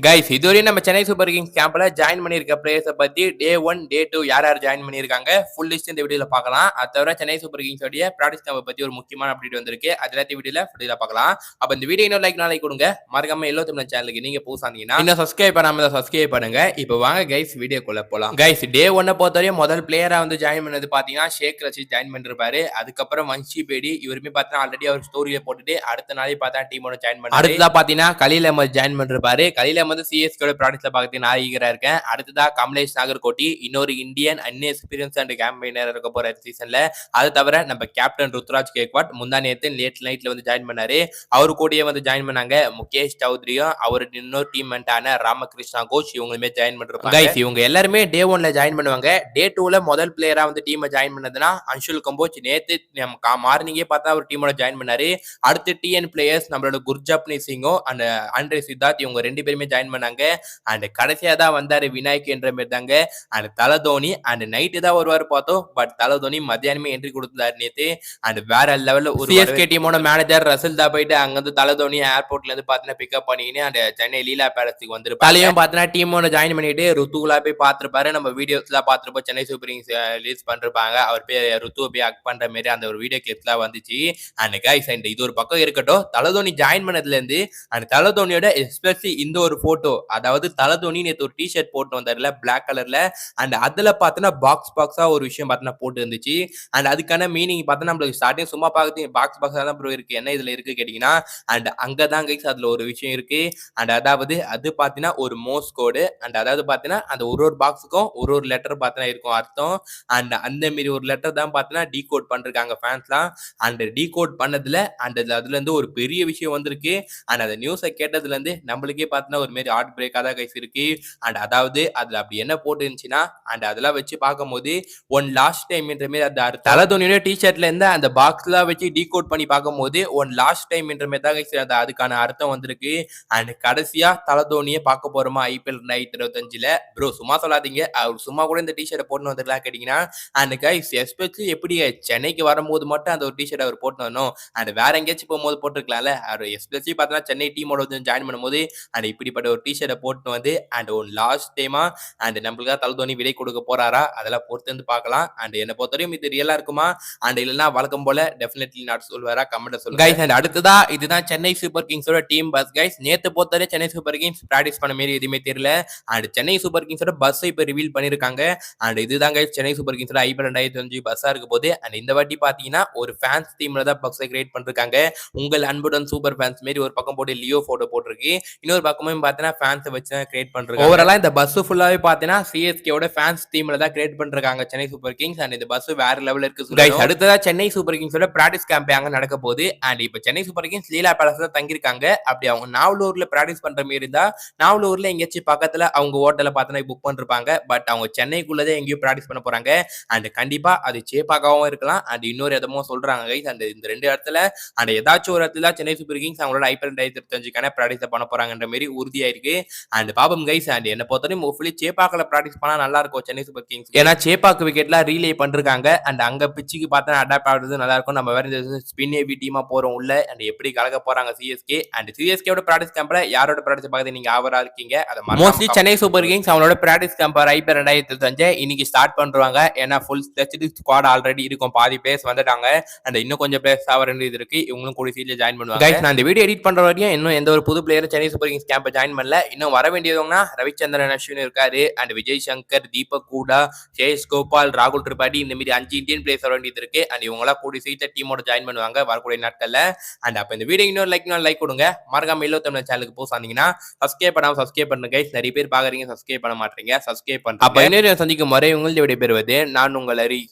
Guys இதுவரையும் நம்ம Chennai Super Kings கேம்ப்ல ஜாயின் பண்ணியிருக்க பிளேயர்ஸை பத்தி டே 1 டே 2 யார் யார் ஜாயின் பண்ணியிருக்காங்க ஃபுல் லிஸ்ட் இந்த வீடியோல பார்க்கலாம். அது தவிர சென்னை சூப்பர் கிங்ஸ் உடைய பிராக்டிஸ் கேம்ப் பத்தி ஒரு முக்கியமான அப்டேட் வந்திருக்கு. அது எல்லாத்தையும் வீடியோல பார்க்கலாம். அப்ப இந்த வீடியோ இன்னொரு லைக் கொடுங்க. மறக்காம எல்லோ தமிழ் சேனலுக்கு நீங்க புதுசா இருந்தீங்கன்னா இன்னும் சப்ஸ்கிரைப் பண்ணாம சப்ஸ்கிரைப் பண்ணுங்க. இப்போ வாங்க கைஸ் வீடியோக்குள்ள போலாம். கைஸ் டே 1 பொறுத்தவரையும் முதல் பிளேயரா வந்து ஜாயின் பண்ணது பாத்தீங்கன்னா ஷேக் ரஷீத் ஜாயின் பண்ணிருப்பாரு. அதுக்கப்புறம் வன்ஷி பேடி இவருமே பார்த்தா ஆல்ரெடி அவர் ஸ்டோரியை போட்டுட்டு அடுத்த நாளே பார்த்தா டீமோட ஜாயின் பண்ணாரு. அடுத்ததா பாத்தீங்கன்னா கலீல் அஹ்மத் ஜாயின் பண்ணிருப்பாரு. கலீல் அஹ்மத் சிஎஸ்கே ப்ராடக்ட்ல பார்த்து நான் ஈகரா இருக்கேன். அடுத்ததா கமலேஷ் நாகர்கோட்டி இன்னொரு இந்தியன் அன்எக்ஸ்பீரியன்ஸ் அண்ட் கேம்பெயினர் இருக்க போற சீசன்ல. அது தவிர நம்ம கேப்டன் ருத்ராஜ் கேக்வாட் முந்தா நேத்து லேட் நைட்ல வந்து ஜாயின் பண்ணாரு. அவரு கூடயே வந்து ஜாயின் பண்ணாங்க முகேஷ் சௌத்ரியும் அவர் இன்னொரு டீம்மேட்டான ராமகிருஷ்ணா கோச் இவங்களுமே ஜாயின் பண்ணிருப்பாங்க. கைஸ் இவங்க எல்லாருமே டே 1ல ஜாயின் பண்ணுவாங்க. டே 2ல முதல் பிளேயரா வந்து டீமை ஜாயின் பண்ணதுன்னா அன்ஷுல் கம்போஜ் நேத்து மார்னிங்கே பார்த்தா அவர் டீமோட ஜாயின் பண்ணாரு. அடுத்து டிஎன் பிளேயர்ஸ் நம்மளோட குர்ஜப்னீத் சிங்கும் அண்ட் ஆண்ட்ரே சித்தார்த் இவங்க ரெண்டு பேருமே ஜாயின் பண்ணாங்க. அண்ட் கடைசியா தான் வந்தாரு விநாயக் என்ற மாதிரி தாங்க. அண்ட் தலதோனி அண்ட் நைட்டு தான் வருவாரு பார்த்தோம். பட் தலதோனி மத்தியானமே என்ட்ரி கொடுத்தாரு நேத்து. அண்ட் வேற லெவல்ல ஒரு சிஎஸ்கே டீமோட மேனேஜர் ரசல் தான் போயிட்டு அங்க வந்து தலதோனி ஏர்போர்ட்ல இருந்து பாத்தீங்கன்னா பிக்கப் பண்ணிக்கின்னு அந்த சென்னை லீலா பேலஸுக்கு வந்திருப்பாரு. தலையும் பாத்தீங்கன்னா டீமோட ஜாயின் பண்ணிட்டு ருத்துகுலா போய் பார்த்திருப்பாரு. நம்ம வீடியோஸ்ல பார்த்திருப்போம் சென்னை சூப்பர் கிங்ஸ் ரிலீஸ் பண்ணிருப்பாங்க. அவர் பேர் ருத்துவ போய் அக் பண்ற மாதிரி அந்த ஒரு வீடியோ கிளிப்ஸ்லாம் வந்துச்சு. அண்ட் கைஸ் அண்ட் இது ஒரு பக்கம் இருக்கட்டும். தலதோனி ஜாயின் பண்ணதுல இருந்து அண்ட் தலதோனியோட எஸ்பெஷலி இந்த ஒரு போட்டோ அதாவது தலதோனி நேத்து ஒரு டி-ஷர்ட் போட்டு வந்தாருல பிளாக் கலர்ல. அண்ட் அதுல பாத்தீங்கன்னா பாக்ஸா ஒரு விஷயம் பாத்தீங்கன்னா போட்டு இருந்துச்சு. அண்ட் அதுக்கான மீனிங் பார்த்தா நம்மளுக்கு ஸ்டார்டிங் சும்மா பார்த்து பாக்ஸா தான் ப்ரோ இருக்கு என்ன இதுல இருக்கு கேட்டீங்கன்னா அண்ட் அங்கதான் கைஸ் அதுல ஒரு விஷயம் இருக்கு. அண்ட் அதாவது அது பாத்தீங்கன்னா ஒரு மோஸ் கோடு. அண்ட் அதாவது பாத்தீங்கன்னா அந்த ஒரு பாக்ஸுக்கும் ஒரு லெட்டர் பாத்தீங்கன்னா இருக்கும் அர்த்தம். அண்ட் அந்த மாரி ஒரு லெட்டர் தான் பாத்தீங்கன்னா டீ கோட் பண்ணிருக்காங்க ஃபேன்ஸ்லாம். அண்ட் டீ கோட் பண்ணதுல அண்ட் அதுல இருந்து ஒரு பெரிய விஷயம் வந்திருக்கு. அண்ட் அந்த நியூஸை கேட்டதுல இருந்து நம்மளுக்கே பாத்தீங்கன்னா ஒரு மாதிரி ஹார்ட் பிரேக்கா தான் கைஸ் இருக்கு. அண்ட் அதாவது அதுல அப்படி என்ன போட்டு இருந்துச்சுன்னா அண்ட் அதெல்லாம் வச்சு பார்க்கும்போது ஒன் லாஸ்ட் டைம் என்ற மாதிரி அந்த தலதோனியோட டி-ஷர்ட்ல இருந்து அந்த பாக்ஸ்ல வச்சு டீகோட் பண்ணி பார்க்கும்போது ஒன் லாஸ்ட் டைம் என்ற மாதிரி தான் அதுக்கான அர்த்தம் வந்திருக்கு. அண்ட் கடைசியா தலதோனியை பார்க்க போறோமா ஐபிஎல் 2025ல ப்ரோ சும்மா சொல்லாதீங்க அவர் சும்மா கூட இந்த டி-ஷர்ட்டை போட்டு வந்துடலாம் கேட்டீங்கன்னா அண்ட் கைஸ் எஸ்பெஷலி எப்படி சென்னைக்கு வரும்போது மட்டும் அந்த ஒரு டி-ஷர்ட் அவர் போட்டு வரணும். அண்ட் வேற எங்கேயாச்சும் போகும்போது போட்டுருக்கலாம்ல. அவர் எஸ்பெஷலி பார்த்தீங்கன்னா சென்னை டீமோட வந்து ஜாயின் பண்ணும்போது அண்ட் இப்படிப்பட்ட ஒரு டி-ஷர்ட்டை போட்டு வந்து அண்ட் ஒன் லாஸ்ட் டைமா அண்ட் நம்மளுக்காக தலதோனி விடை கொடுக்க போறாரா அதெல்லாம் பொறுத்து வந்து பார்க்கலாம். அண்ட் என்ன பொறுத்தவரையும் இது ரியலா இருக்குமா அண்ட் இல்லைன்னா வழக்கம் போல டெஃபினெட்லி நாட் சொல்வாரா கமெண்ட் சொல்லுங்க கைஸ். அண்ட் அடுத்ததா இதுதான் சென்னை சூப்பர் கிங்ஸோட டீம் பஸ் கைஸ். நேத்து பொறுத்தவரை சென்னை சூப்பர் கிங்ஸ் பிராக்டிஸ் பண்ண மாதிரி எதுவுமே தெரியல. அண்ட் சென்னை சூப்பர் கிங்ஸோட பஸ் இப்ப ரிவீல் பண்ணிருக்காங்க. அண்ட் இதுதான் கைஸ் சென்னை சூப்பர் கிங்ஸோட ஐபிஎல் 2025 பஸ்ஸா இருக்க போது. அண்ட் இந்த வாட்டி பாத்தீங்கன்னா ஒரு ஃபேன்ஸ் டீம்ல தான் பஸ்ஸை கிரியேட் பண்ணிருக்காங்க. உங்கள் அன்புடன் சூப்பர் ஃபேன்ஸ் மாரி ஒரு பக்கம் போட்டு லியோ போட்டோ போட்டிருக்கு. இன்னொரு பக்கமும் பார்த்தீங்கன்னா ஃபேன்ஸை வச்சு தான் கிரியேட் பண்றாங்க. ஓவராலா இந்த பஸ் ஃபுல்லாவே பாத்தீங்கன்னா சிஎஸ்கேவோட ஃபேன்ஸ் டீம்ல தான் கிரியேட் பண்ணிருக்காங்க சென்னை சூப்பர் கிங்ஸ். அண்ட் இந்த பஸ் வேற லெவல்ல இருக்கு கைஸ். அடுத்ததா சென்னை சூப்பர் கிங்ஸோட பிராக்டிஸ் கேம்ப் அங்க நடக்க போகுது. அண்ட் இப்ப சென்னை சூப்பர் கிங்ஸ் லீலா பேலஸ் தான் தங்கிருக்காங்க. அப்படி அவங்க நாவலூர்ல பிராக்டிஸ் பண்ற மாதிரி இருந்தா நாவலூர்ல எங்கேயாச்சும் பக்கத்துல அவங்க ஹோட்டல பார்த்தா புக் பண்ணிருப்பாங்க. பட் அவங்க சென்னைக்குள்ளதே எங்கேயும் பிராக்டிஸ் பண்ண போறாங்க. அண்ட் கண்டிப்பா அது சேப்பாகவும் இருக்கலாம். அண்ட் இன்னொரு இடமும் சொல்றாங்க கைஸ். அண்ட் இந்த ரெண்டு இடத்துல அண்ட் ஏதாச்சும் ஒரு இடத்துல சென்னை சூப்பர் கிங்ஸ் அவங்களோட ஐபிஎல் 2025க்கான பிராக்டிஸ் பண்ண போறாங்கன்ற மாதிரி உறுதியா இருக்கு. அண்ட் பாபம் கைஸ். அண்ட் என்ன பொறுத்தவரையும் ஹோப்ஃபுல்லி சேப்பாக்கல பிராக்டிஸ் பண்ணா நல்லா இருக்கும் சென்னை சூப்பர் கிங்ஸ். ஏன்னா சேப்பாக்கு விக்கெட்லாம் ரீலே பண்ணிருக்காங்க. அண்ட் அங்க பிச்சுக்கு பார்த்தா அடாப்ட் ஆகுறது நல்லா இருக்கும். நம்ம வேற இந்த ஸ்பின் ஏவி டீமா போறோம் உள்ள. அண்ட் எப்படி கலக்க போறாங்க சிஎஸ்கே. அண்ட் சிஎஸ்கேவோட பிராக்டிஸ் கேம்ப்ல யாரோட பிராக்டிஸ் பார்த்து நீங்க ஆவரா இருக்கீங்க அதை மோஸ்ட்லி சென்னை சூப்பர் கிங்ஸ் அவங்களோட பிராக்டிஸ் கேம்ப் ஐபிஎல் 2025 இன்னைக்கு ஸ்டார்ட் பண்றாங்க. ஏன்னா ஃபுல் ஸ்ட்ரெச்டு ஸ்குவாட் ஆல்ரெடி இருக்கும். பாதி பிளேயர்ஸ் வந்துட்டாங்க. அண்ட் இன்னும் கொஞ்சம் பிளேயர்ஸ் ஆக வேண்டியது இருக்கு. இவங்களும் கூட சீட்ல ஜாயின் பண்ணுவாங்க. நான் இந்த வீடியோ எடிட் பண்ற வரைக்கும் இன்னும் எந்த ஒரு புது பிளேயரும் Chennai Super Kings camp join பண்ணல. இன்னும் வர வேண்டியவங்கன்னா ரவிச்சந்திரன் அஸ்வின் இருக்காரு. அண்ட் விஜய் சங்கர், தீபக் கூடா, சேஷ் கோபால், ராகுல் திரிபாடி இந்த மாதிரி 5 இந்தியன் பிளேயர்ஸ் வர வேண்டியது இருக்கு. அண்ட் இவங்களா கூடி சீட்ட டீமோட ஜாயின் பண்ணுவாங்க வரக்கூடிய நாட்கள்ல. அண்ட் அப்ப இந்த வீடியோ இன்னொரு லைக் கொடுங்க. மறக்காம எல்லோ தமிழ் சேனலுக்கு போஸ்ட் ஆனீங்கன்னா சப்ஸ்கிரைப் பண்ணாம சப்ஸ்கிரைப் பண்ணுங்க கைஸ். நிறைய பேர் பாக்குறீங்க சப்ஸ்கிரைப் பண்ண மாட்டீங்க. சப்ஸ்கிரைப் பண்ணுங்க. அப்ப இன்னொரு சந்திக்கும் வரை உங்களுடைய விடைபெறுவது நான் உங்கள் ஹரி.